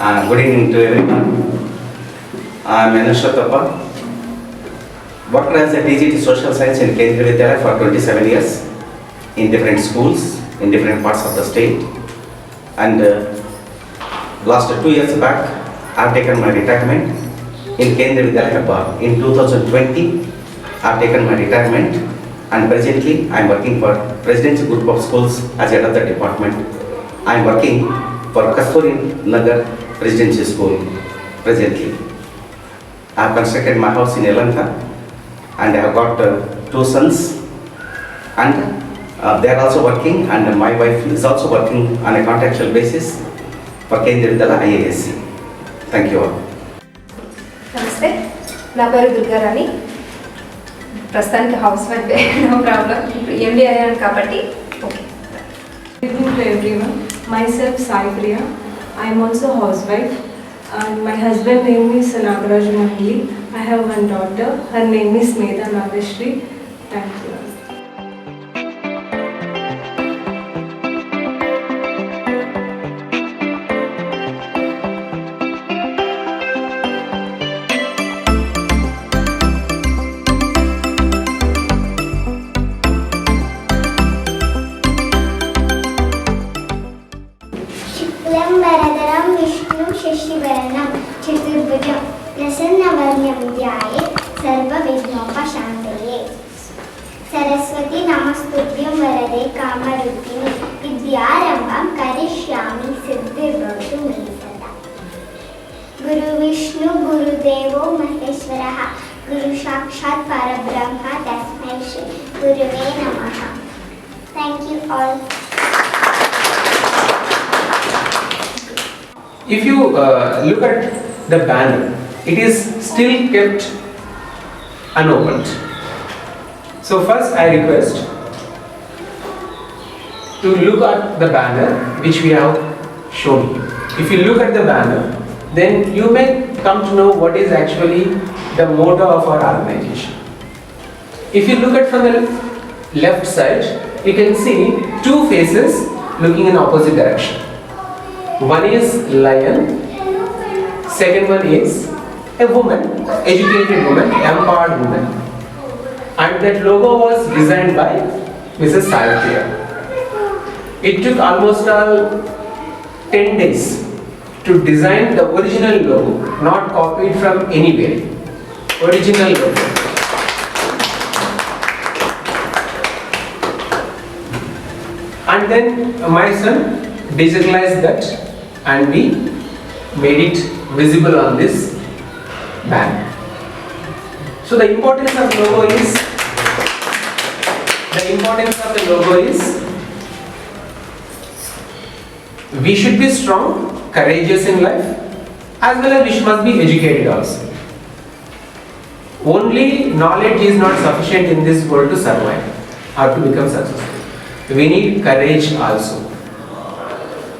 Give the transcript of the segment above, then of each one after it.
Good evening to everyone. I am Anushatappa. Worked as a TGT Social Science in Kendriya Vidyalaya for 27 years in different schools in different parts of the state. And last 2 years back, I have taken my retirement in Kendriya Vidyalaya. In 2020, I have taken my retirement, and presently I am working for Presidential Group of Schools as head of the department. I am working for Kasturi Nagar Residential School presently. I have constructed my house in Yelahanka, and I have got 2 sons, and they are also working, and my wife is also working on a contractual basis for Kendriya Vidyalaya IASC. Thank you all. నమస్తే, నా పేరు దుర్గారాణి. ప్రస్తుతానికి housewife, no problem. MB అయ్యాను కాబట్టి okay. Good evening to everyone. Myself Sai Priya. I am also a housewife, and my husband name is Inauguration. I have one daughter. Her name is Medha Naveshri. Thank you. वरदरं विष्णु शशिवर्णं चतुर्भुजं प्रसन्नवदनं ध्यायेत् सर्वविघ्नोपशान्तये। सरस्वती नमस्तुभ्यं वरदे कामरूपिणि विद्यारम्भं करिष्यामि सिद्धिर्भवतु मे सदा। गुरुविष्णु गुरुदेवो महेश्वरः गुरुसाक्षात् परब्रह्म तस्मै श्री गुरुवे नमः। Thank you all. If you look at the banner, it is still kept unopened. So first I request to look at the banner which we have shown you. If you look at the banner, then you may come to know what is actually the motto of our organization. If you look at from the left side, you can see 2 faces looking in opposite direction. One is lion, second one is a woman, educated woman, empowered woman. And that logo was designed by Mrs. Sai. It took almost 10 days to design the original logo, not copied from anywhere. Original logo. And then my son digitalized that, and we made it visible on this banner. So the importance of the logo is we should be strong, courageous in life, as well as we must be educated also. Only knowledge is not sufficient in this world to survive or to become successful. We need courage also.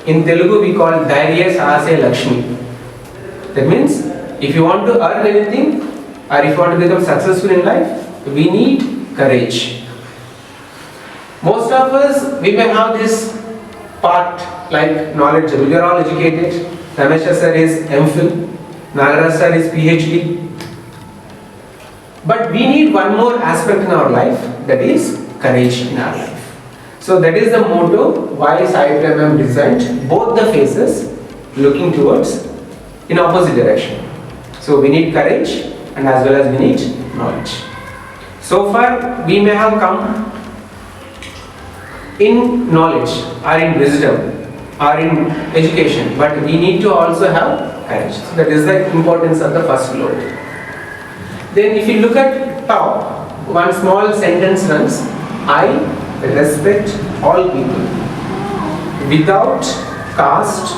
In Telugu we call Dheeraira Sahase Lakshmi. That means if you want to earn anything or if you want to become successful in life, we need courage. Most of us, we may have this part like knowledge. We are all educated. Ramesh sir is MPhil, Nagaraj sir is PhD. But we need one more aspect in our life, that is courage in our life. So that is the motto why Sai Prem designed both the faces looking towards in opposite direction. So we need courage and as well as we need knowledge. So far we may have come in knowledge or in wisdom or in education, but we need to also have courage. So that is the importance of the first logo. Then if you look at top, one small sentence runs, I respect all people without caste,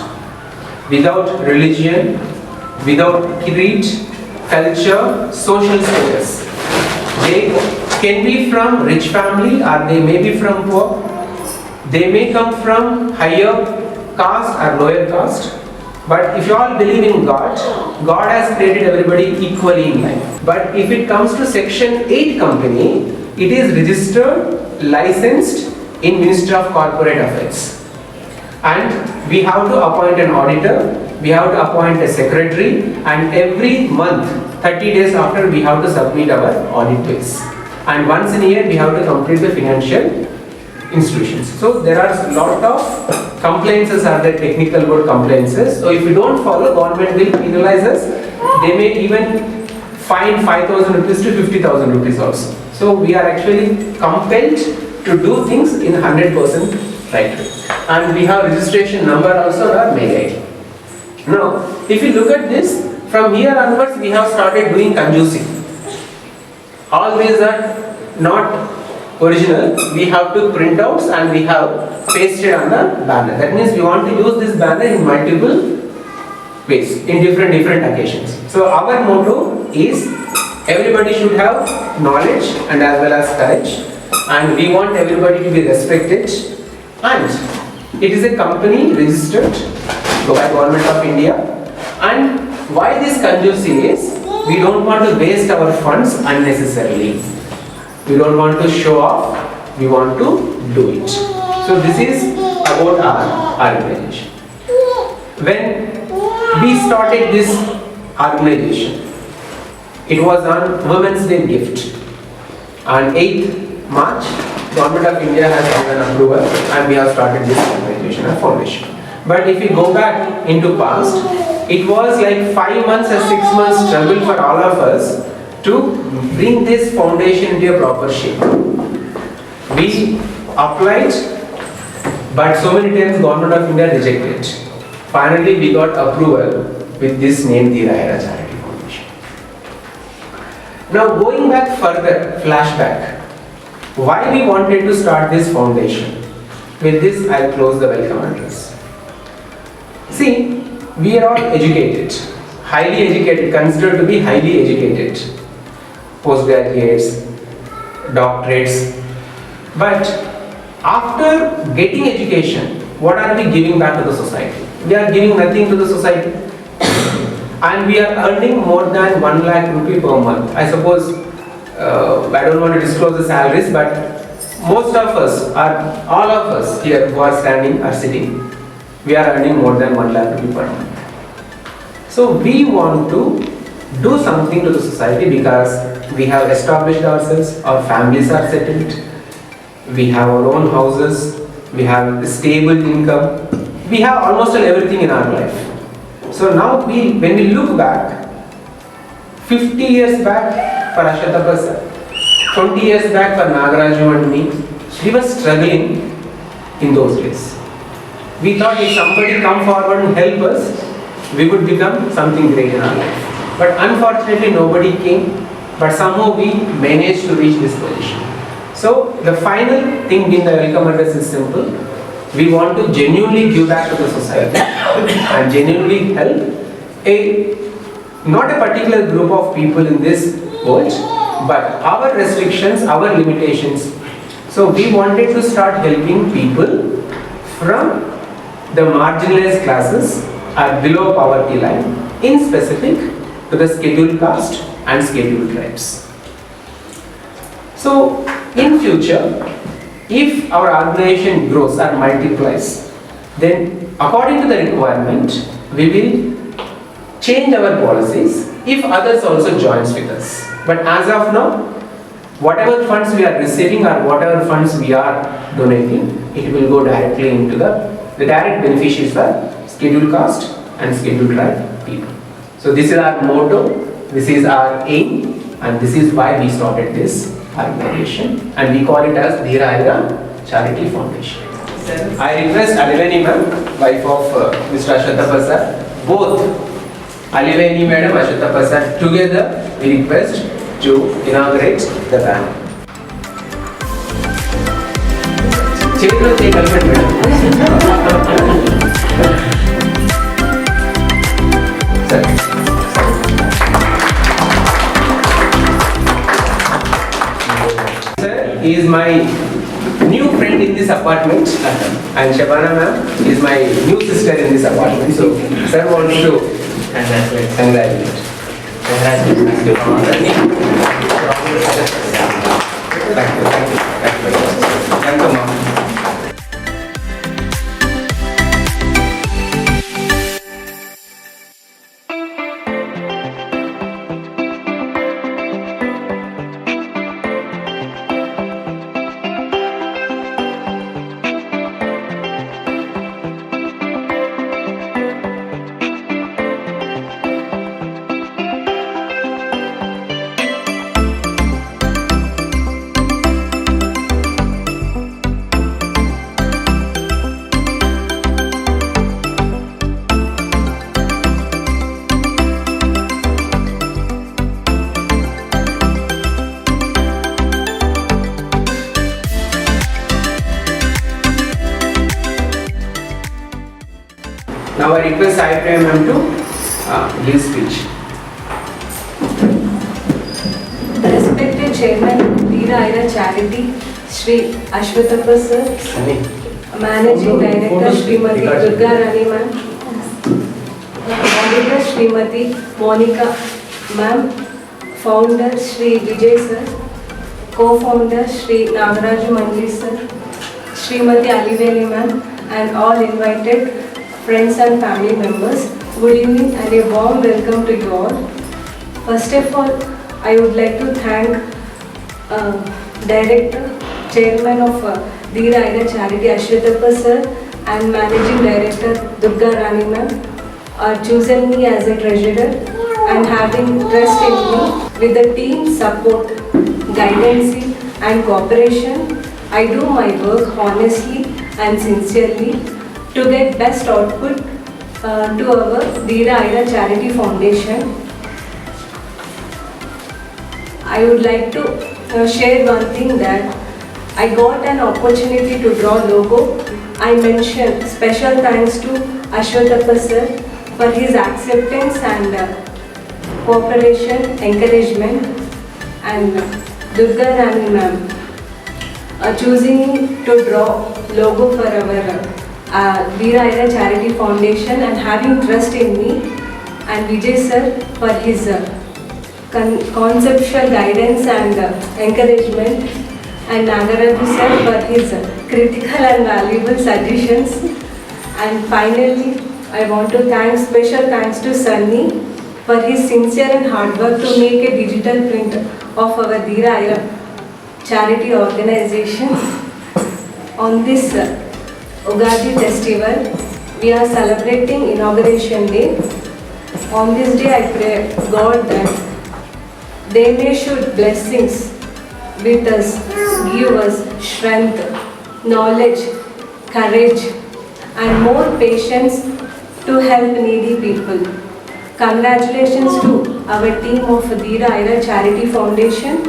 without religion, without creed, culture, social status. They can be from rich family or they may be from poor. They may come from higher caste or lower caste. But if you all believe in God, God has created everybody equally in life. But if it comes to Section 8 company, it is registered, licensed in Ministry of Corporate Affairs. And we have to appoint an auditor we have to appoint a secretary, and every month, 30 days after, we have to submit our audit bills. And once in a year, we have to complete the financial institutions. So there are a lot of compliances, are the technical word compliances. So if we don't follow, government will penalize us. They may even fine 5,000 rupees to 50,000 rupees also. So we are actually compelled to do things in 100% right way. And we have registration number also on our mail ID. Now, if you look at this, from here onwards we have started doing conjuncing. All these are not original. We have to print outs and we have pasted on the banner. That means we want to use this banner in multiple ways, in different occasions. So our motto is everybody should have knowledge and as well as courage, and we want everybody to be respected, and it is a company registered by Government of India. And why this conjuncing is, we don't want to waste our funds unnecessarily. We don't want to show off, we want to do it. So this is about our organization. When we started this organization, it was on Women's Day gift. On 8th March, Government of India has given approval and we have started this organization and foundation. But if you go back into past, it was like 5 months or 6 months struggle for all of us to bring this foundation into a proper shape. We applied, but so many times Government of India rejected. Finally, we got approval with this name, Dheeraira Charity Foundation. Now, going back further, flashback. Why we wanted to start this foundation? With this, I'll close the welcome address. See, we are all educated, highly educated, considered to be highly educated, postgraduates, doctorates. But after getting education, what are we giving back to the society? We are giving nothing to the society. And we are earning more than 1 lakh rupee per month. I suppose, I don't want to disclose the salaries, but most of us, all of us here who are standing are sitting, we are earning more than 1 lakh rupee per month. So we want to do something to the society because we have established ourselves, our families are settled, we have our own houses, we have a stable income, we have almost everything in our life. So now when we look back, 50 years back for Ashatapa sir, 20 years back for Nagaraju and me, we were struggling in those days. We thought if somebody come forward and help us, we would become something great in our life. But unfortunately nobody came, but somehow we managed to reach this position. So the final thing in the welcome address is simple. We want to genuinely give back to the society and genuinely help not a particular group of people in this world, but our restrictions, our limitations. So we wanted to start helping people from the marginalized classes are below poverty line, in specific to the scheduled caste and scheduled tribes. So in future, if our organization grows or multiplies, then according to the requirement, we will change our policies if others also joins with us. But as of now, whatever funds we are receiving or whatever funds we are donating, it will go directly into the direct beneficiaries for scheduled caste and scheduled tribe people. So this is our motto, this is our aim, and this is why we started this organization, and we call it as Dheeraira Charity Foundation. I request Aliveni ma'am, wife of Mr. Ashatapa sir, both Aliveni madam, Ashatapa sir, together we request to inaugurate the banner. Chairman, take madam. He is my new friend in this apartment, and Shabana ma'am is my new sister in this apartment. So, sir wants to congratulate. Thank you. Thank you, ma'am. Now I request Sai ma'am to give speech. Respected Chairman, Dheeraira Charity, Shri Ashwatthappa Sir, Managing Director, Srimati Durga Rani Ma'am, Auditor, Srimati Monica Ma'am, Founder, Shri Vijay Sir, Co-Founder, Shri Nagaraju Mandli Sir, Srimati Aliveli Ma'am, and all invited friends and family members. Good evening and a warm welcome to you all. First of all, I would like to thank Director, Chairman of Dheeraira Charity Ashwatthappa Sir and Managing Director Durga Rani Ma'am chosen me as a treasurer and having trust in me with the team support, guidance and cooperation. I do my work honestly and sincerely to get best output to our Dheeraira Charity Foundation. I would like to share one thing that I got an opportunity to draw logo. I mentioned special thanks to Ashwatthappa Sir for his acceptance and cooperation, encouragement, and Durga Rani Ma'am choosing me to draw logo for our Dheeraira Charity Foundation and having trust in me, and Vijay Sir for his conceptual guidance and encouragement, and Nagaraju Sir for his critical and valuable suggestions. And finally, I want to thank special thanks to Sunny for his sincere and hard work to make a digital print of our Dheeraira charity organization. On this Ugadi festival, we are celebrating Inauguration Day. On this day, I pray God that they may shoot blessings with us, give us strength, knowledge, courage, and more patience to help needy people. Congratulations to our team of Dheeraira Charity Foundation.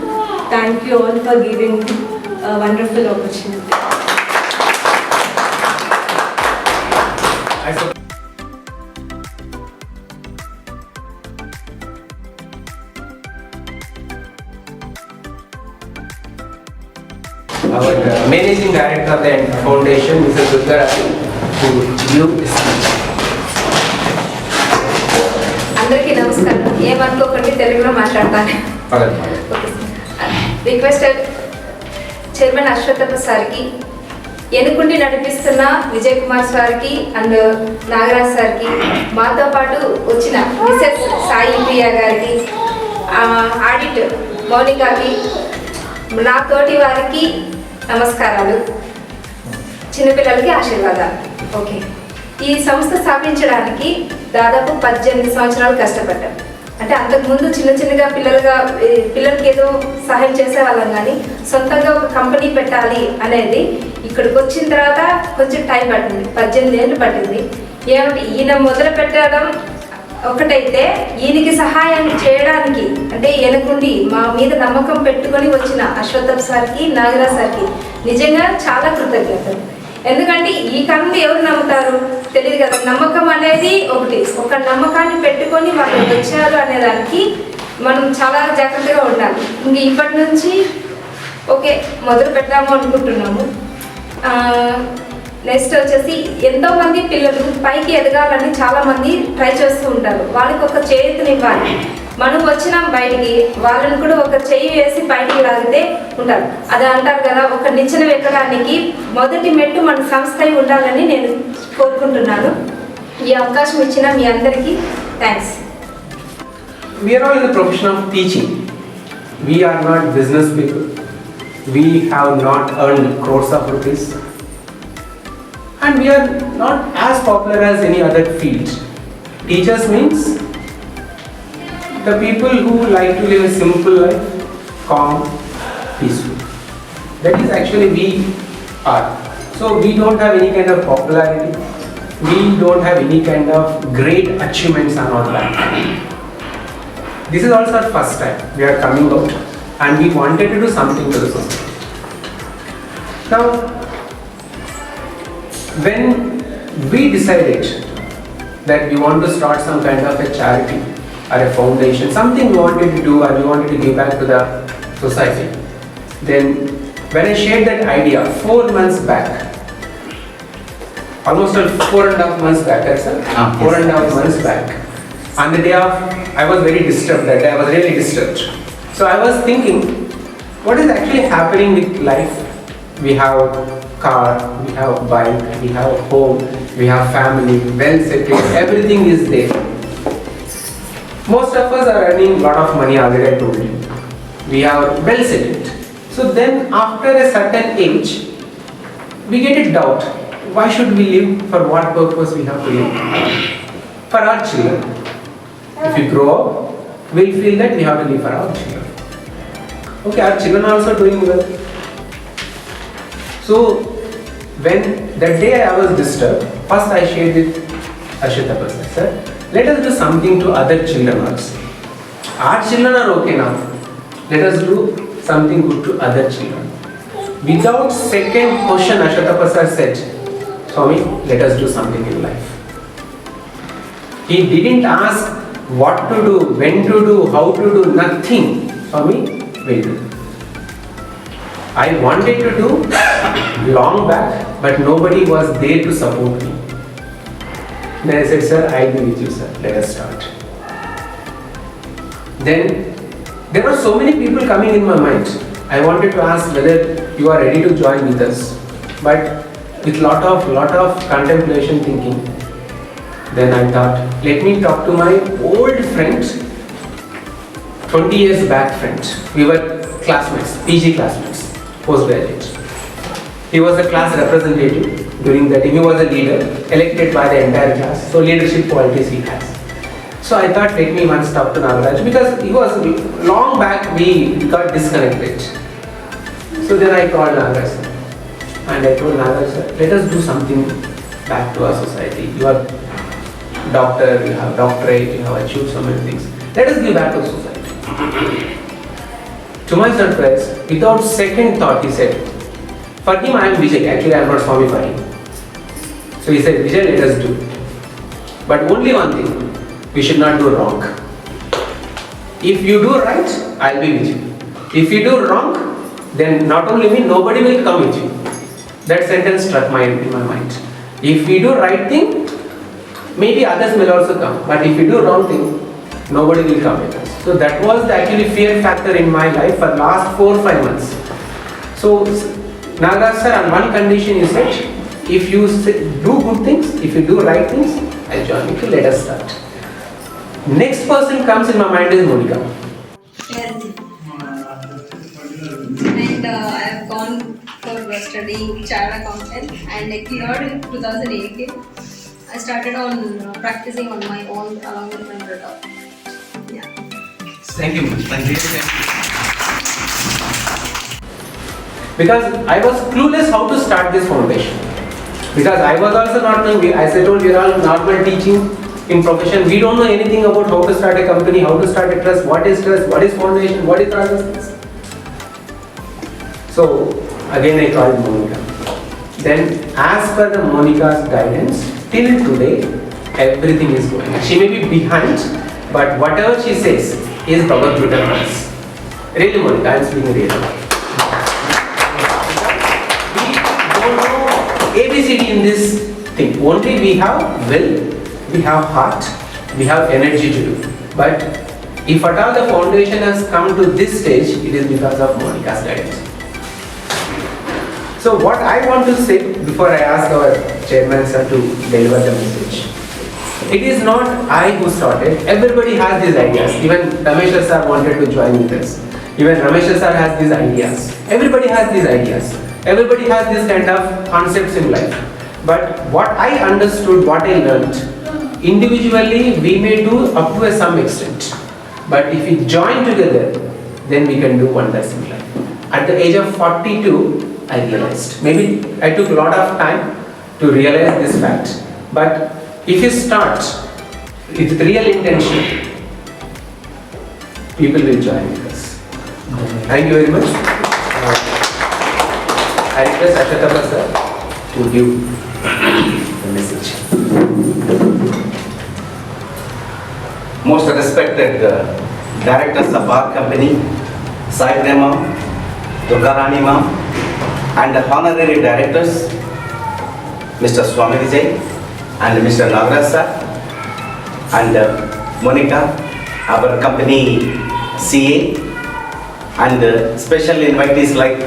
Thank you all for giving me a wonderful opportunity. Our Managing Director of the Foundation, Mrs. Durga Rani, to give speech. అందరికీ నమస్కారం. ఏమనుకోకండి, తెలుగులో మాట్లాడతాను. Requested chairman అశ్వత్థప్ప సార్కి, ఎనుకుండి నడిపిస్తున్న విజయ్ కుమార్ సార్కి and Nagaraj సార్కి, మాతో పాటు వచ్చిన మిసెస్ సాయి ప్రియా గారికి, ఆడిట్ మౌనికాకి, నా తోటి వారికి నమస్కారాలు, చిన్నపిల్లలకి ఆశీర్వాదాలు. ఓకే, ఈ సంస్థ స్థాపించడానికి దాదాపు 18 సంవత్సరాలు కష్టపడ్డాం. అంటే అంతకుముందు చిన్నగా పిల్లలకి ఏదో సహాయం చేసేవాళ్ళం, కానీ సొంతంగా ఒక కంపెనీ పెట్టాలి అనేది ఇక్కడికి వచ్చిన తర్వాత కొంచెం టైం పట్టింది. 18 ఏళ్ళు పట్టింది. ఏమిటి ఈయన మొదలు పెట్టడం ఒకటైతే, ఈయనకి సహాయం చేయడానికి అంటే వెనకుండి మా మీద నమ్మకం పెట్టుకొని వచ్చిన అశ్వత్థప్ప సార్కి, నాగరాజ్ సార్కి నిజంగా చాలా కృతజ్ఞతలు. ఎందుకంటే ఈ కంపెనీ ఎవరు నమ్ముతారు తెలియదు కదా. నమ్మకం అనేది ఒకటి, ఒక నమ్మకాన్ని పెట్టుకొని వాళ్ళు వచ్చారు అనేదానికి మనం చాలా జాగ్రత్తగా ఉండాలి. ఇంక ఇప్పటి నుంచి ఓకే మొదలు పెట్టాము అనుకుంటున్నాము. నెక్స్ట్ వచ్చేసి ఎంతోమంది పిల్లలు పైకి ఎదగాలని చాలామంది ట్రై చేస్తూ ఉంటారు. వాళ్ళకి ఒక చేతినివ్వాలి. మనం వచ్చినాం బయటికి, వాళ్ళని కూడా ఒక చెయ్యి వేసి బయటికి లాగితే ఉంటారు. అది అంటారు కదా, ఒక నిచ్చెన ఎక్కడానికి మొదటి మెట్టు మన సంస్థ ఉండాలని నేను కోరుకుంటున్నాను. ఈ అవకాశం ఇచ్చిన మీ అందరికీ thanks. We are all in the profession of teaching. We are not business people. We have not earned crores of rupees. And we are not as popular as any other field. Teachers means the people who like to live a simple life, calm, peaceful. That is actually we are. So we don't have any kind of popularity. We don't have any kind of great achievements and all that. This is also our first time we are coming out, and we wanted to do something to the society. Now, when we decided that we want to start some kind of a charity or a foundation, something we wanted to do or we wanted to give back to the society. Then when I shared that idea 4 months back, almost 4.5 months back, right sir? Yes. 4.5 months back. On the day of, I was very disturbed that day, I was really disturbed. So I was thinking, what is actually happening with life? We have car, we have bike, we have home, we have family, well settled, everything is there. Most of us are earning a lot of money already, I told you. We are well settled. So then after a certain age, we get a doubt. Why should we live? For what purpose we have to live? For our children. If we grow up, we'll feel that we have to live for our children. Okay, our children are also doing well. So when that day I was disturbed, first I shared with Ashita sir, let us do something to other children also. Our children are okay now. Let us do something good to other children. Without second question, Ashita sir said, Swami, let us do something in life. He didn't ask what to do, when to do, how to do, nothing. Swami, will do. I wanted to do long back, but nobody was there to support me. Then I said, sir, I'll be with you, sir. Let us start. Then there were so many people coming in my mind. I wanted to ask whether you are ready to join with us, but with lot of contemplation thinking. Then I thought, let me talk to my old friends, 20 years back friends. We were classmates, PG classmates, postgraduates. He was a class representative during that. He was a leader, elected by the entire class. So leadership qualities he has. So I thought, let me once talk to Nagaraj, because he was long back we got disconnected. So then I called Nagaraj sir, and I told Nagaraj sir, let us do something back to our society. You are doctor, you have doctorate, you have achieved so many things. Let us give back to society. To my surprise, without second thought, he said, for him I am Vijay, actually I am not Swami for him. So he said, Vijay, let us do. But only one thing, we should not do wrong. If you do right, I will be with you. If you do wrong, then not only me, nobody will come with you. That sentence struck in my mind. If we do right thing, maybe others will also come. But if we do wrong thing, nobody will come with us. So that was the actually fear factor in my life for last 4 or 5 months. So Nagaraj sir, on one condition he said, if you do good things, if you do right things, I'll join you. Let us start. Next person comes in my mind is Monica. Yes. And I have gone for studying chartered accountant, and I cleared in 2018. I started on practicing on my own along with my brother. Yeah. Thank you. Thank you. Because I was clueless how to start this foundation. Because I was also not knowing, as I told you, we are all normal teaching in profession. We don't know anything about how to start a company, how to start a trust, what is foundation, what is all these things. So again I called Monica. Then as per the Monica's guidance, till today everything is going. She may be behind, but whatever she says is Bhagavad Gita us. Really Monica, I am speaking really. We don't know ABCD in this thing. Only we have will, we have heart, we have energy to do. But if at all the foundation has come to this stage, it is because of Monica's guidance. So what I want to say before I ask our chairman sir to deliver the message. It is not I who started. Everybody has these ideas. Even Ramesh sir wanted to join with us. Even Ramesh sir has these ideas. Everybody has these ideas. Everybody has this kind of concepts in life. But what I understood, what I learned, individually we may do up to some extent. But if we join together, then we can do wonders in life. At the age of 42, I realized. Maybe I took a lot of time to realize this fact. But if you start with real intention, people will join with us. Thank you very much. I request Ashatapa sir to give the message. most respected directors of our company, Sai Prema, Dheeraira ma'am, and honorary directors, Mr. Swami Vijay and Mr. Nagaraj sir, and Monica, our company CA, and special invitees like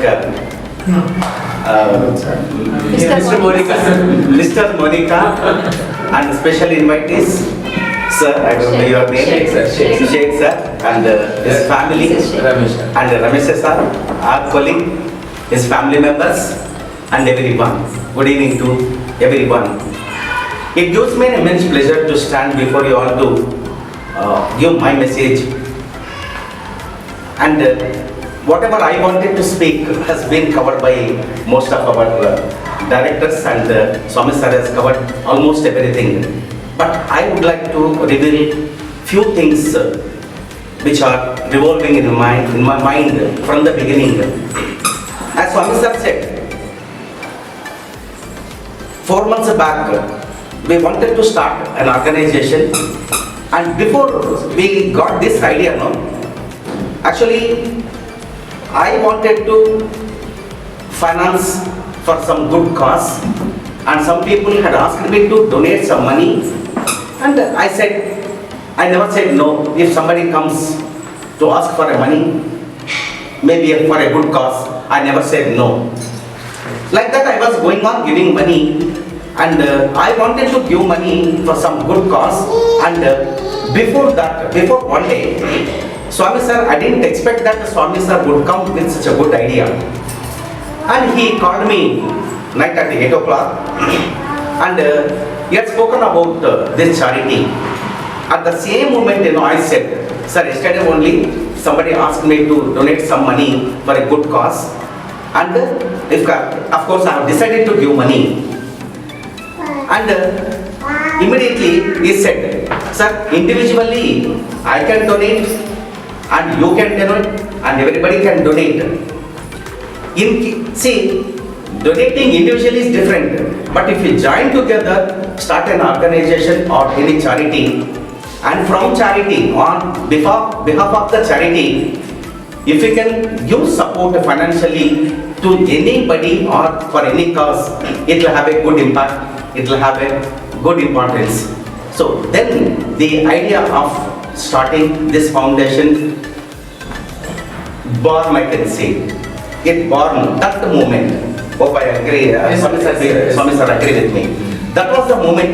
Mr. Monica. Mr. Monica, and special invitees, sir, I don't know your name, Sheikh sir. Sheikh sir, and his family, Ramesh. and Ramesh sir, our colleague, his family members, and everyone. Good evening to everyone. It gives me an immense pleasure to stand before you all to give my message. And whatever I wanted to speak has been covered by most of our directors, and Swami sir has covered almost everything. But I would like to reveal few things which are revolving in my mind from the beginning. As Swami sir said, 4 months back, we wanted to start an organization, and before we got this idea, actually, I wanted to finance for some good cause, and some people had asked me to donate some money, and I never said no. If somebody comes to ask for a money, maybe for a good cause, I never said no. Like that, I was going on giving money, and I wanted to give money for some good cause, and before one day, Swami sir, I didn't expect that Swami sir would come with such a good idea. And he called me night at 8 o'clock, and he had spoken about this charity. At the same moment, I said, sir, yesterday only somebody asked me to donate some money for a good cause, and of course I have decided to give money. And immediately he said, sir, individually I can donate, and you can donate, and everybody can donate. See, donating individually is different, but if you join together, start an organization or any charity, and from charity, on behalf of the charity, if you can give support financially to anybody or for any cause, it will have a good impact, it will have a good importance. So then the idea of starting this foundation born, I can say. It born that moment. Hope I agree. Swami sir agree with me. That was the moment,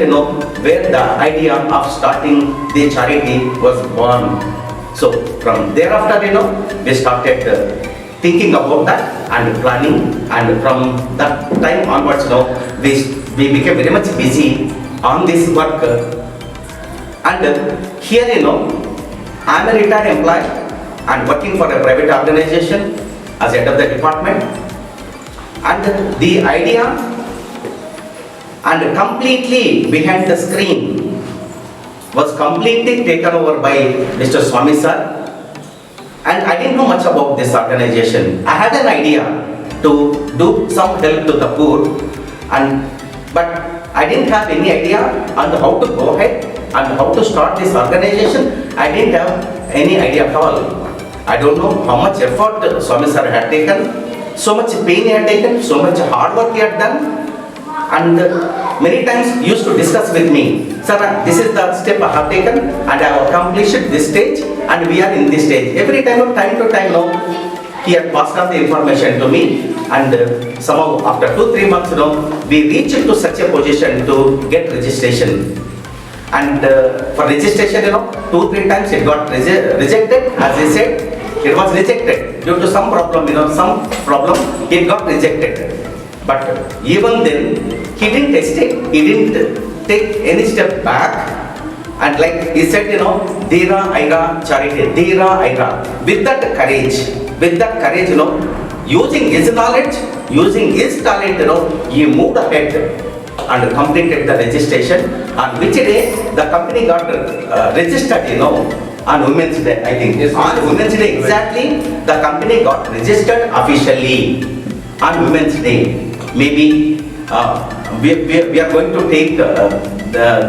where the idea of starting the charity was born. So from thereafter, we started thinking about that and planning, and from that time onwards, we became very much busy on this work. And here, I am a retired employee and working for a private organization as head of the department. And the idea and completely behind the screen was completely taken over by Mr. Swami sir. And I didn't know much about this organization. I had an idea to do some help to the poor, but I didn't have any idea on how to go ahead and how to start this organization. I didn't have any idea at all. I don't know how much effort Swami sir had taken, so much pain he had taken, so much hard work he had done. And many times he used to discuss with me, sir, this is the step I have taken and I have accomplished this stage and we are in this stage. Every time to time, he had passed on the information to me, and somehow after 2-3 months, we reached to such a position to get registration. And for registration, 2-3 times it got rejected. As I said, it was rejected due to some problem, it got rejected. But even then, he didn't hesitate, he didn't take any step back. And like he said, Dheeraira charity, Dheeraira, with that courage, using his knowledge, using his talent, he moved ahead and completed the registration. On which day the company got registered, on Women's Day, I think. Yes, on Women's Day, exactly, the company got registered officially on Women's Day. Maybe we are going to take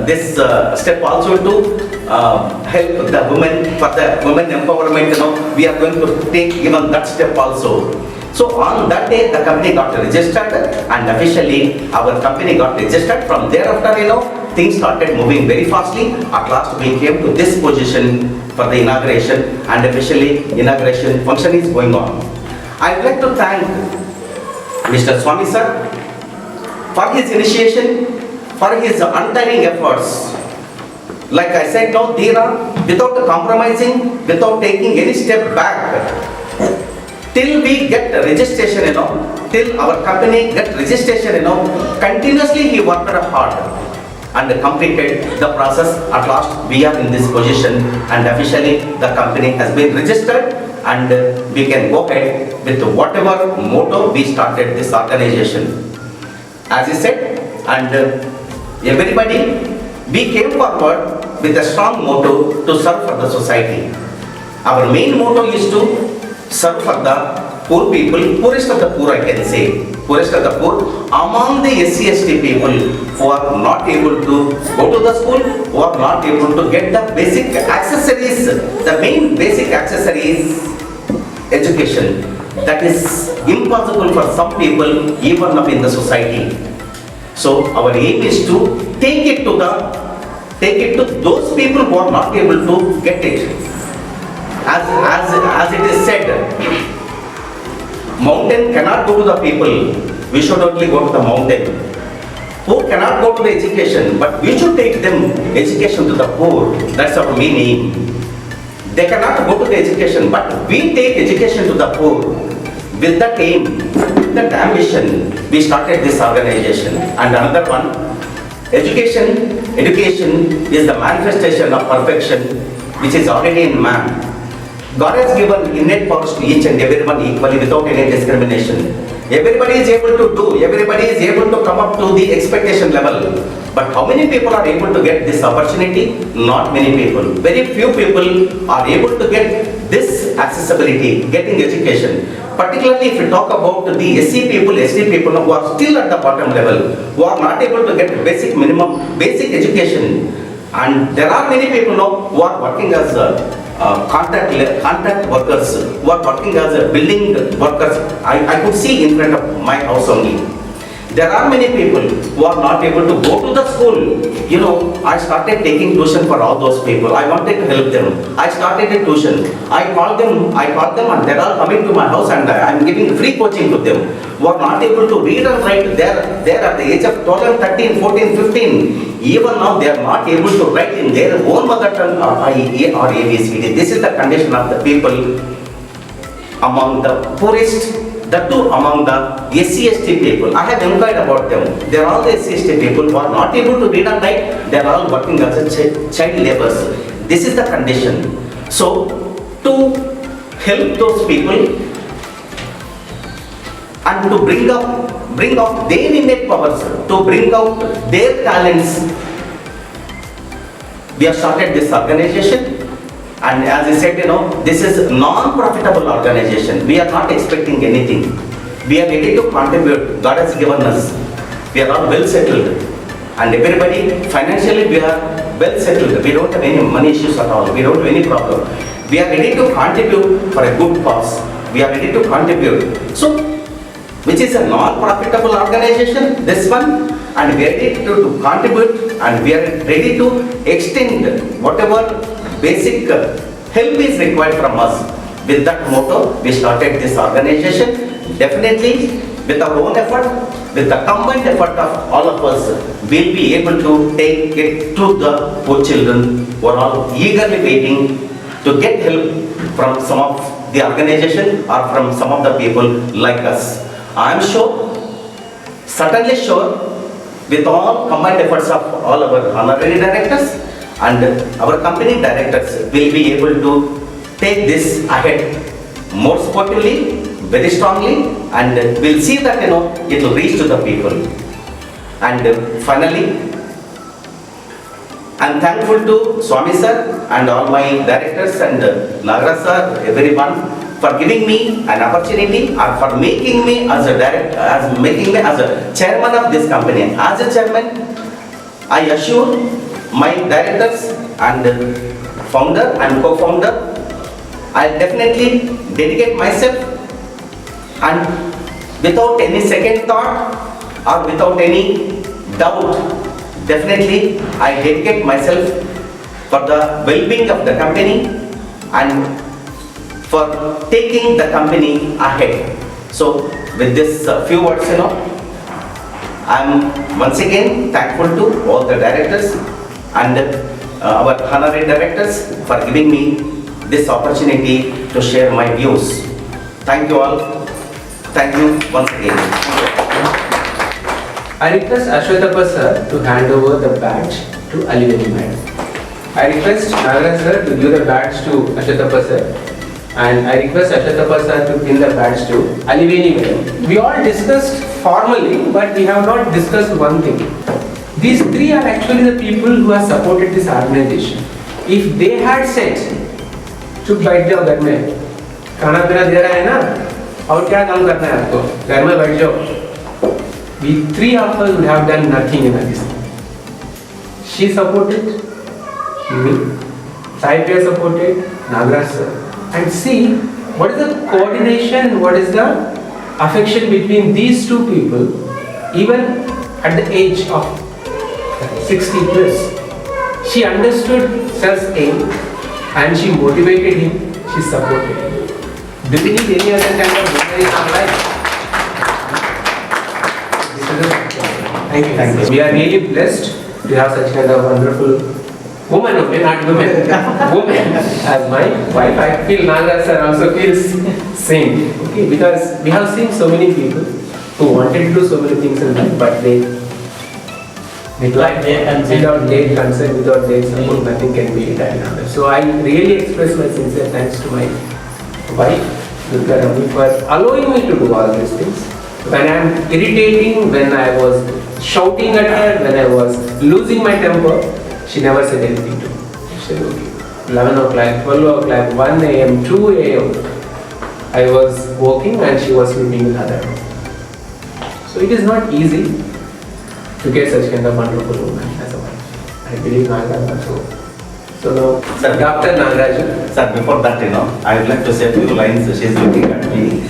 this step also to help the women, for the women empowerment, we are going to take even that step also. So on that day, the company got registered and officially our company got registered. From thereafter, things started moving very fastly. At last we came to this position for the inauguration, and officially inauguration function is going on. I would like to thank Mr. Swami sir for his initiation, for his untiring efforts. Like I said, no, Dheeraira, without compromising, without taking any step back, till we get registration, till our company get registration, continuously he worked hard and completed the process. At last we are in this position and officially the company has been registered, and we can go ahead with whatever motto we started this organization. As he said, and everybody, we came forward with a strong motto to serve for the society. Our main motto is to serve for the poor people, poorest of the poor, I can say, poorest of the poor, among the SC/ST people who are not able to go to the school, who are not able to get the basic accessories, the main basic accessories, education. That is impossible for some people even up in the society. So our aim is to take it to those people who are not able to get it. As it is said, mountain cannot go to the people, we should only go to the mountain. Poor cannot go to the education, but we should take them education to the poor. That's our meaning. They cannot go to the education, but we take education to the poor. With that aim, with that ambition, we started this organization. And another one, education is the manifestation of perfection which is already in man. God has given innate powers to each and everyone equally without any discrimination. Everybody is able to do, everybody is able to come up to the expectation level. But how many people are able to get this opportunity? Not many people. Very few people are able to get this accessibility, getting education. Particularly if we talk about the SC people, ST people who are still at the bottom level, who are not able to get basic education. And there are many people who are working as contract workers, who are working as building workers. I could see in front of my house only. There are many people who are not able to go to the school. I started taking tuition for all those people. I wanted to help them. I started a tuition. I called them and they are all coming to my house, and I am giving free coaching to them. Who are not able to read and write, they are at the age of 12, 13, 14, 15. Even now they are not able to write in their own mother tongue or IE or ABCD. This is the condition of the people among the poorest. The two among the SC/ST people. I have inquired about them. They are all the SC/ST people who are not able to read and write. They are all working as a child laborers. This is the condition. So, to help those people and to bring out their innate powers, to bring out their talents, we have started this organization. And as I said, this is non-profitable organization. We are not expecting anything. We are ready to contribute. God has given us. We are all well settled. And everybody, financially we are well settled. We don't have any money issues at all. We don't have any problem. We are ready to contribute for a good cause. We are ready to contribute. So, which is a non-profitable organization, this one, and we are ready to contribute, and we are ready to extend whatever basic help is required from us. With that motto, we started this organization. Definitely, with our own effort, with the combined effort of all of us, we'll be able to take it to the poor children who are all eagerly waiting to get help from some of the organization or from some of the people like us. I am sure, certainly sure, with all combined efforts of all our honorary directors and our company directors, will be able to take this ahead more sportively, very strongly, and we'll see that it will reach to the people. And finally, I am thankful to Swami sir and all my directors and Nagaraj sir, everyone, for giving me an opportunity or for making me as a chairman of this company. As a chairman, I assure my directors and founder and co-founder, I'll definitely dedicate myself, and without any second thought or without any doubt, definitely I dedicate myself for the well-being of the company and for taking the company ahead. So with this few words, I'm once again thankful to all the directors and our honorary directors for giving me this opportunity to share my views. Thank you all. Thank you once again. I request Ashwatthappa sir to hand over the badge to Aliveni madam. I request Nagaraj sir to give the badge to Ashwatthappa sir, and I request Ashwatthappa sir to pin the badge to Aliveni madam. We all discussed formally, but we have not discussed one thing. These three are actually the people who have supported this organization. If they had said, "चुप बैठ जाओ घर में, खाना पीना दे रहा है ना, और क्या काम करना है आपको, घर में बैठ जाओ," we three of us would have done nothing in this. She supported me, Sai supported Nagaraj sir, and see what is the coordination, what is the affection between these two people, even at the age of 60 plus. She understood sir's aim and she motivated him, she supported him. Do we need any other kind of woman in our life? Thank you. Thank you. We are really blessed to have such kind of wonderful woman, okay, not women, woman as my wife. I feel Nagaraj sir also feels same, okay, because we have seen so many people who wanted to do so many things in life, but they without their consent, without their support, nothing can be done. So I really express my sincere thanks to my wife, Durga Rami, for allowing me to do all these things. When I am irritating, when I was shouting at her, when I was losing my temper, she never said anything to me. She said, okay, 11 o'clock, 12 o'clock, 1 a.m., 2 a.m. I was working and she was sleeping with other. So it is not easy to get such kind of wonderful woman as a wife. I believe Nagaraj also. So now, Sir, Dr. Nagaraj. Sir, before that, I would like to say a few lines. She is looking at me.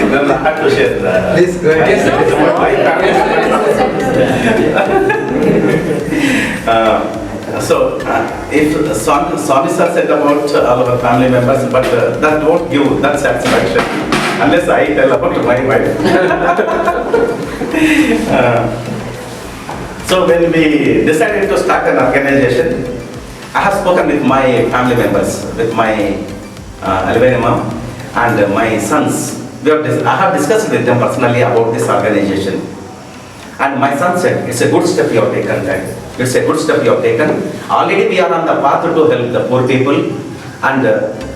Well, I have to share that. Please go ahead. Yes, sir. If Swami sir said about all our family members, but that won't give that satisfaction unless I tell about my wife. So when we decided to start an organization, I have spoken with my family members, with my Aliveni mom and my sons. I have discussed with them personally about this organization. And my son said, "It's a good step you have taken, Dad. It's a good step you have taken. Already we are on the path to help the poor people. And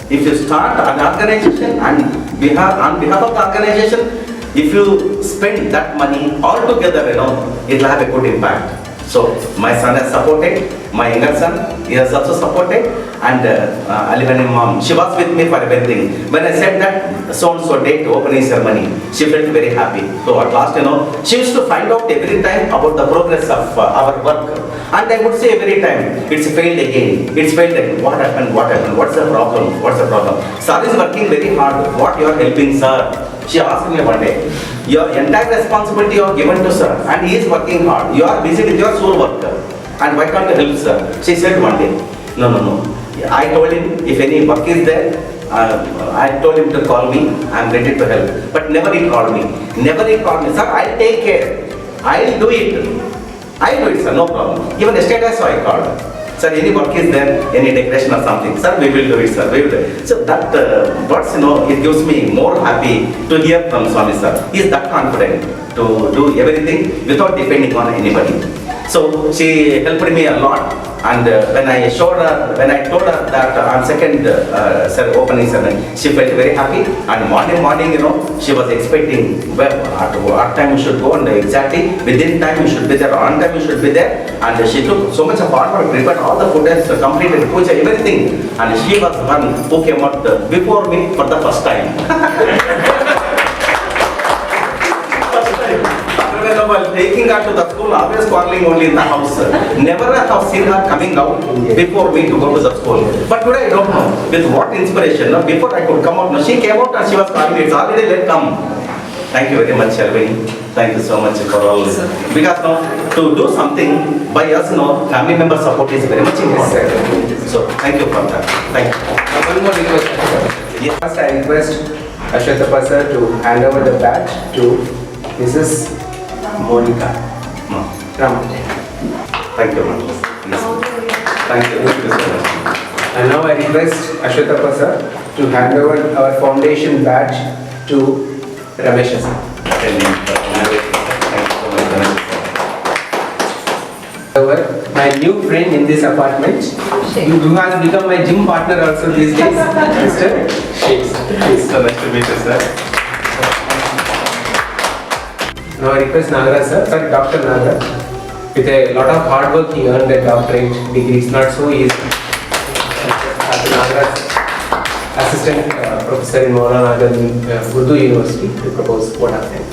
if you start an organization and on behalf of the organization, if you spend that money all together, it will have a good impact." So my son has supported, my younger son, he has also supported, and Aliveni mom, she was with me for everything. When I said that so-and-so date opening ceremony, she felt very happy. So at last, she used to find out every time about the progress of our work. And I would say every time, it's failed again, it's failed again. What happened, what's the problem, Sir is working very hard, what you are helping sir? She asked me one day, your entire responsibility you are given to sir and he is working hard. You are busy with your sole work and why can't you help sir? She said one day, no. I told him if any work is there, I told him to call me, I am ready to help. But never he called me. Sir, I'll take care. I'll do it, sir, no problem. Even yesterday I saw I called. Sir, any work is there, any decoration or something, sir, we will do it, sir, we will do it. So that words, it gives me more happy to hear from Swami sir. He is that confident to do everything without depending on anybody. So she helped me a lot. And when I told her that on second opening ceremony, she felt very happy. And morning, she was expecting, well, at what time we should go, and exactly within time we should be there, on time we should be there. And she took so much of hard work, prepared all the food, completed puja, everything. And she was the one who came out before me for the first time. her to the school, always quarreling only in the house. Never I have seen her coming out before me to go to the school. But today I don't know with what inspiration. No, before I could come out, no, she came out and she was calling me. It's already late come. Thank you very much, Shalvini. Thank you so much for all. Because now to do something by us, no, family member support is very much important. So thank you for that. Thank you. One more request. Yes. First, I request Ashwatthappa sir to hand over the badge to Mrs. Monica Raman. Thank you, ma'am. Yes. Thank you. Thank you so much. And now I request Ashwatthappa sir to hand over our foundation badge to Ramesh sir. Thank you so much. Over my new friend in this apartment, who has become my gym partner also these days, Mr. Shakes. Please. So nice to meet you, sir. Now I request Nagaraj sir, sorry, Dr. Nagaraj, with a lot of hard work he earned a doctorate degree. It's not so easy. Dr. Nagaraj, assistant professor in Maulana Azad Urdu University, to propose what happened.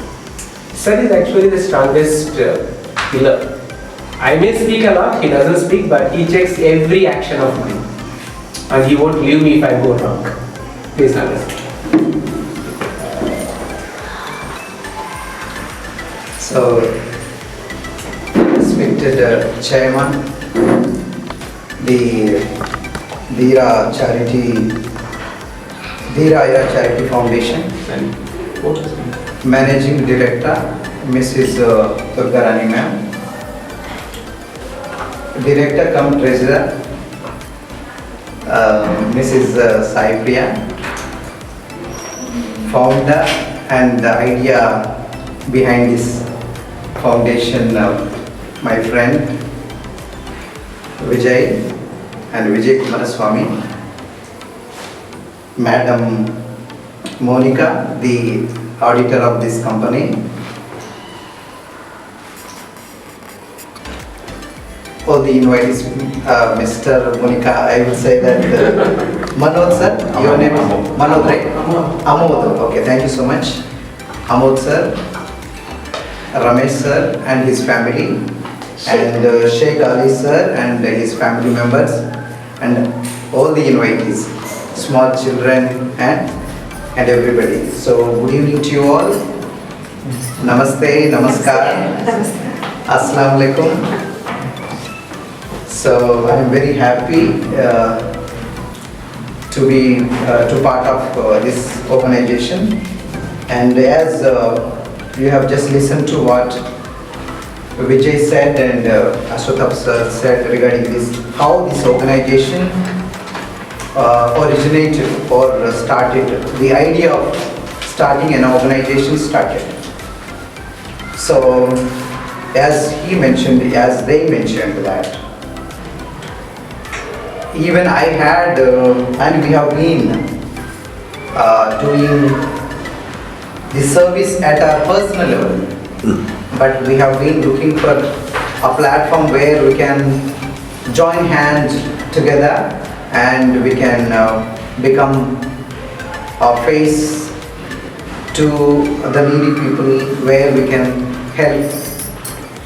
Sir is actually the strongest pillar. I may speak a lot, he doesn't speak, but he checks every action of mine. And he won't leave me if I go wrong. Please, Nagaraj. So, respected chairman, the Dheeraira Charity Foundation, Managing Director, Mrs. Durgarani ma'am, Director cum Treasurer, Mrs. Sai Priya, Founder and the idea behind this foundation, my friend Vijay and Vijay Kumaraswamy, Madam Monica, the auditor of this company, for the invitees, Mr. Monica, I will say that Manoj sir, your name is Manoj, right? Amod. Okay, thank you so much. Amod sir, Ramesh sir and his family, and Sheikh Ali sir and his family members, and all the invitees, small children and everybody. So good evening to you all. Namaste, namaskar, assalamu alaikum. So I am very happy to be part of this organization, and as you have just listened to what Vijay said and Ashwatthappa sir said regarding this, how this organization originated or started, the idea of starting an organization started. So as he mentioned, as they mentioned that, even I had and we have been doing the service at our personal level, but we have been looking for a platform where we can join hands together and we can become a face to the needy people, where we can help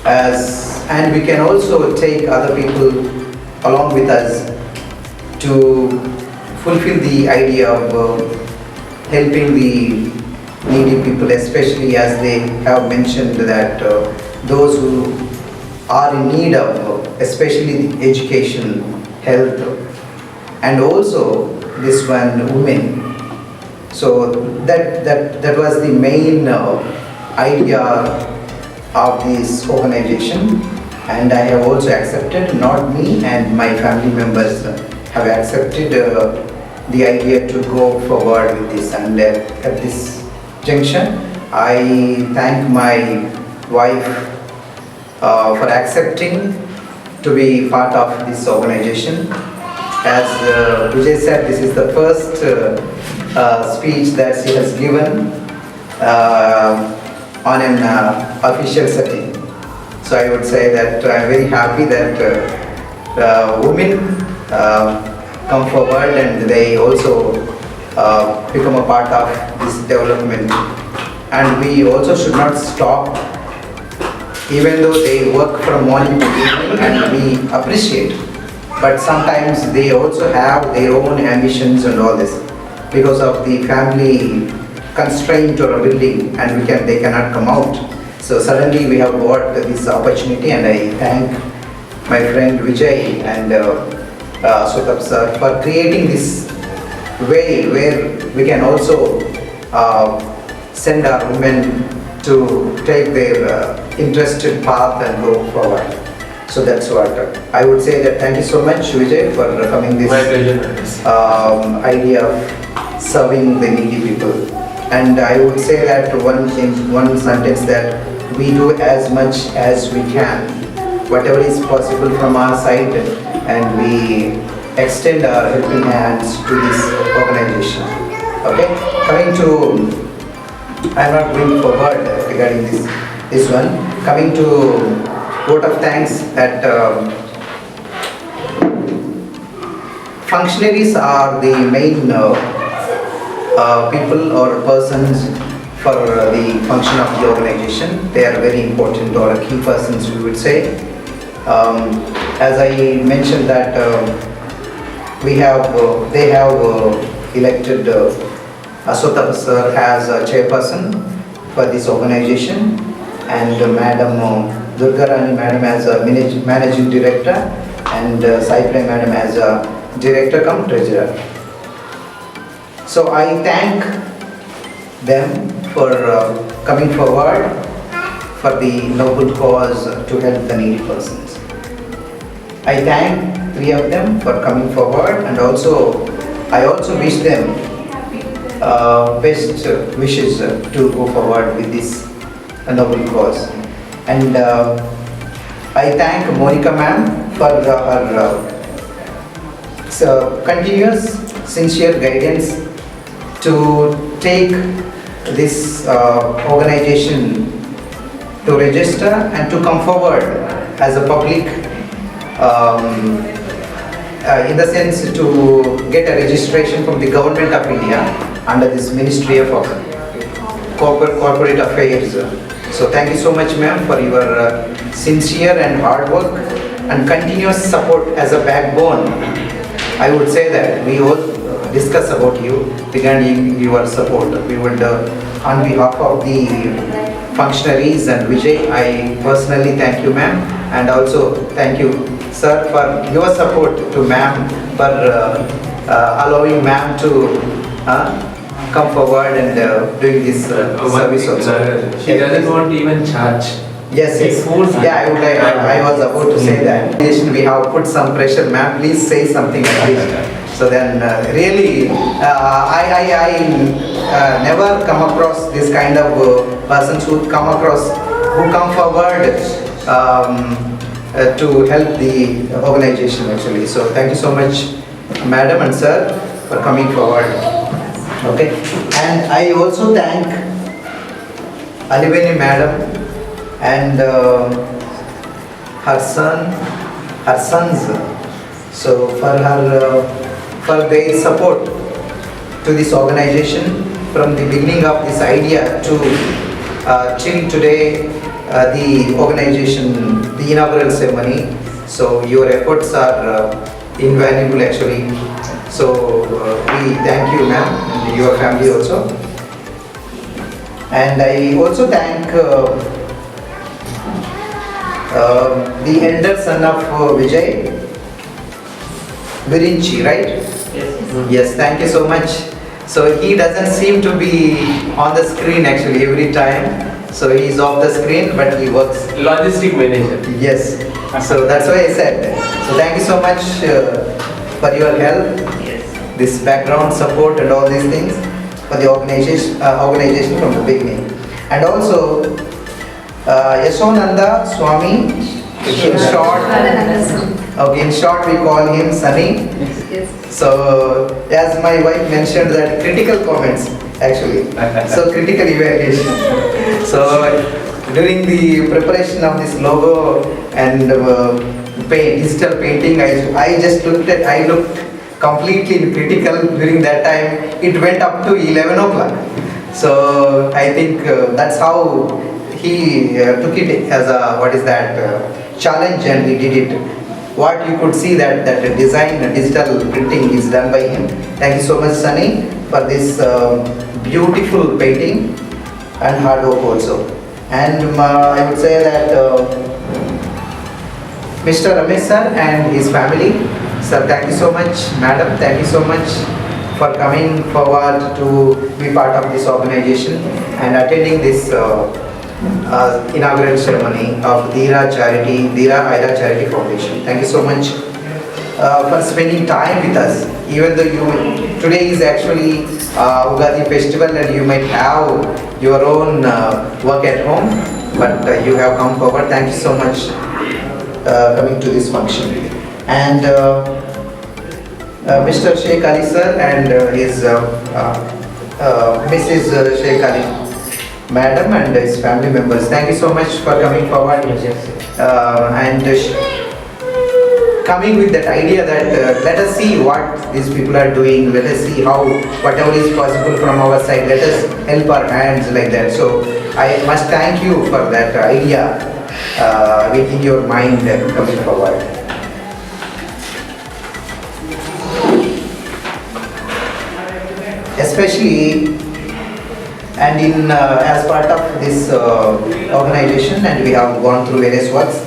us, and we can also take other people along with us to fulfill the idea of helping the needy people, especially as they have mentioned that those who are in need of, especially the education, health, and also this one, women. So that was the main idea of this organization, and I have also accepted, not me and my family members have accepted the idea to go forward with this. And at this junction, I thank my wife for accepting to be part of this organization. As Vijay said, this is the first speech that she has given on an official setting. So I would say that I am very happy that women come forward and they also become a part of this development. And we also should not stop even though they work from morning to evening and we appreciate, but sometimes they also have their own ambitions and all this because of the family constraint or a building, and they cannot come out. So suddenly we have got this opportunity, and I thank my friend Vijay and Sutap sir for creating this way where we can also send our women to take their interested path and go forward. So that's what I would say. That thank you so much, Vijay, for coming this My pleasure. idea of serving the needy people. And I would say that one sentence, that we do as much as we can, whatever is possible from our side, and we extend our helping hands to this organization. Okay, coming to, I'm not going forward regarding this one. Coming to vote of thanks, that functionaries are the main people or persons for the function of the organization. They are very important, or key persons, we would say. As I mentioned that they have elected Aswatthapa sir as a chairperson for this organization, and Madam Dheeraira Madam as a managing director, and Saipriya Madam as a director cum treasurer. So I thank them for coming forward for the noble cause to help the needy persons. I thank three of them for coming forward, and I also wish them best wishes to go forward with this noble cause. And I thank Monica ma'am for her continuous sincere guidance to take this organization to register and to come forward as a public, in the sense to get a registration from the Government of India under this Ministry of Corporate Affairs. So thank you so much, ma'am, for your sincere and hard work and continuous support as a backbone. I would say that we all discuss about you regarding your support. We would, on behalf of the functionaries and Vijay, I personally thank you, ma'am, and also thank you, sir, for your support to ma'am, for allowing ma'am to come forward and doing this service also. She doesn't want to even charge. Yes, yes. Yeah, I was about to say that. We have put some pressure, ma'am. Please say something at least. So then, really, I never come across this kind of persons who come forward to help the organization actually. So thank you so much, madam and sir, for coming forward. Okay, and I also thank Aliveni madam and her sons, so for their support to this organization from the beginning of this idea to till today, the organization, the inaugural ceremony. So your efforts are invaluable actually. So we thank you, ma'am, and your family also. And I also thank the elder son of Vijay, Virinchi, right? Yes. Yes, thank you so much. So he doesn't seem to be on the screen actually every time. So he is off the screen, but he works. Logistic manager. Yes. So that's why I said. So thank you so much for your help. Yes. This background support and all these things for the organization from the beginning. And also Yasonanda Swami, in short, okay, in short we call him Sunny. Yes. So as my wife mentioned that critical comments actually, so critical evaluation. So during the preparation of this logo and digital painting, I looked completely critical during that time. It went up to 11 o'clock. So I think that's how he took it as a, what is that, challenge, and he did it. What you could see that design, digital printing is done by him. Thank you so much, Sunny, for this beautiful painting and hard work also. And I would say that Mr. Ramesh sir and his family, sir, thank you so much. Madam, thank you so much for coming forward to be part of this organization and attending this inaugural ceremony of Dheeraira Charity Foundation. Thank you so much for spending time with us. Even though today is actually Ugadi festival and you might have your own work at home, but you have come forward. Thank you so much coming to this function. And Mr. Sheikh Ali sir and his Mrs. Sheikh Ali Madam and his family members, thank you so much for coming forward and coming with that idea that let us see what these people are doing, let us see how whatever is possible from our side, let us help our hands like that. So I must thank you for that idea within your mind and coming forward. Especially and in as part of this organization, and we have gone through various works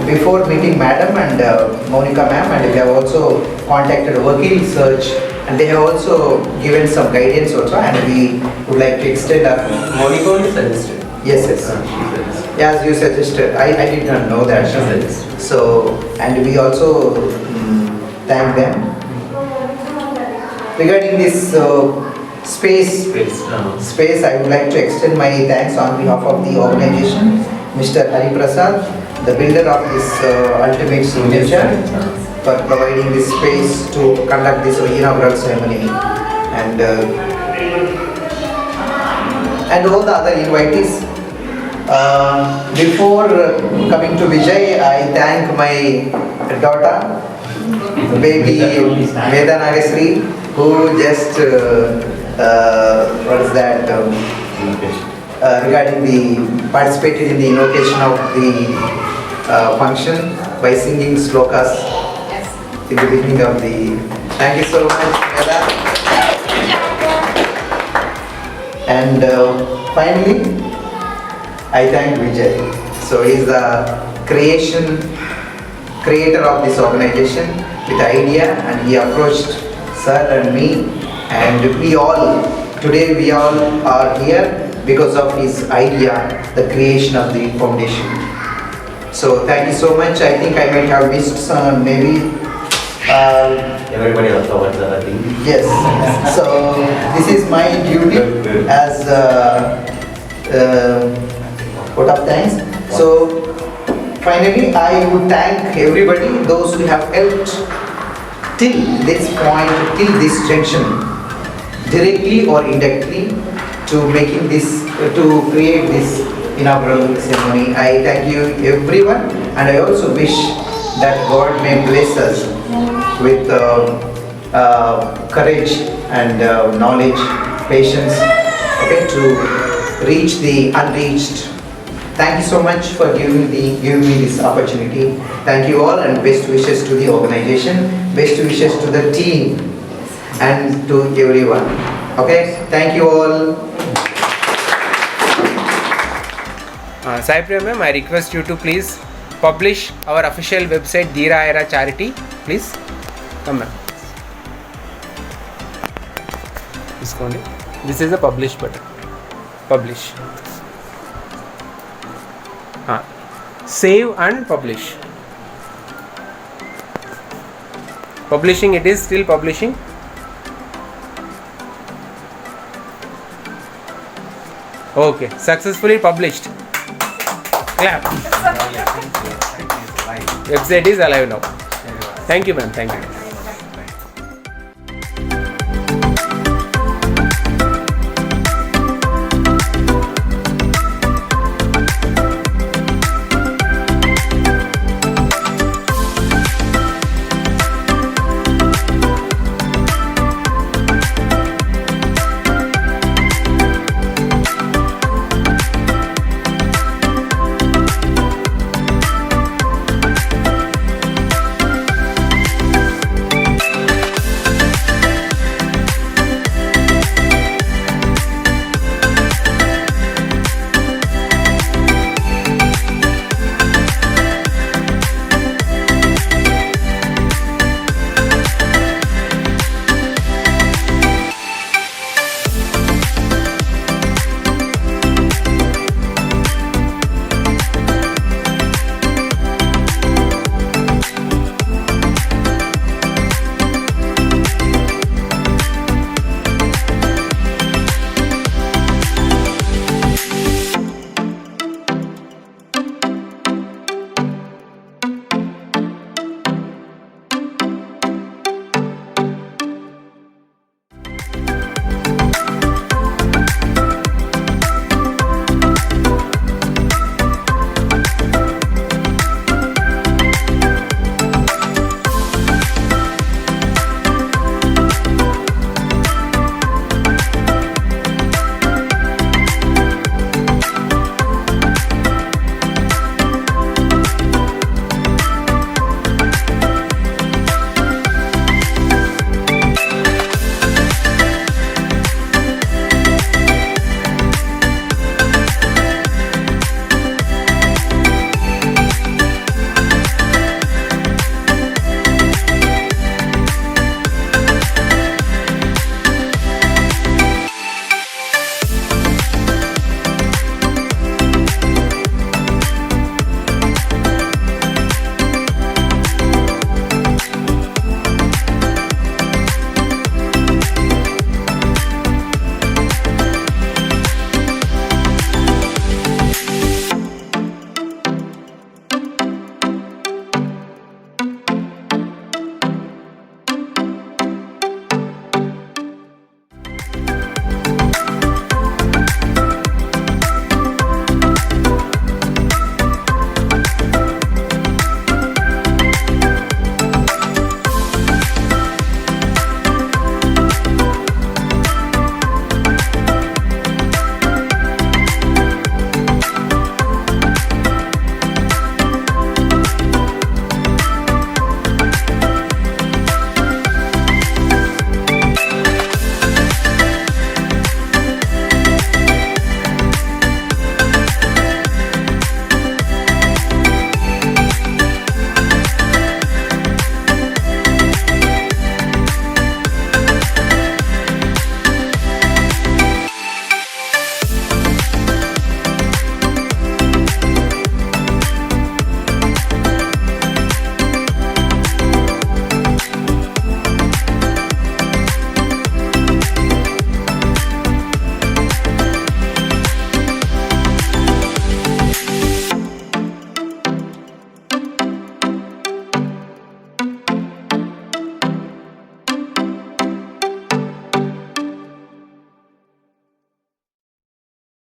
before meeting Madam and Monica ma'am, and we have also contacted Vakil Search, and they have also given some guidance also, and we would like to extend our... Monica only suggested. Yes, yes. As you suggested, I did not know that. So, and we also thank them. Regarding this space, I would like to extend my thanks on behalf of the organization, Mr. Hari Prasad, the builder of this ultimate signature, for providing this space to conduct this inaugural ceremony, and all the other invitees. Before coming to Vijay, I thank my daughter, baby Veda Nagasri, who just what is that regarding the participated in the inauguration of the function by singing slokas in the beginning of the... Thank you so much, Veda. And finally, I thank Vijay. So he is the creator of this organization with the idea, and he approached sir and me, and today we all are here because of his idea, the creation of the foundation. So thank you so much. I think I might have missed some, maybe. Everybody also wants other thing. Yes. So this is my duty as vote of thanks. So finally, I would thank everybody, those who have helped till this point, till this junction, directly or indirectly, to making this, to create this inaugural ceremony. I thank you everyone, and I also wish that God may bless us with courage and knowledge, patience, okay, to reach the unreached. Thank you so much for giving me this opportunity. Thank you all, and best wishes to the organization, best wishes to the team, and to everyone. Okay, thank you all. Sai Priya ma'am, I request you to please publish our official website Dheeraira Charity. Please come ma'am. This is the publish button. Publish. Save and publish. Publishing, it is still publishing. Okay, successfully published. Clap. Website is alive now. Thank you ma'am, thank you.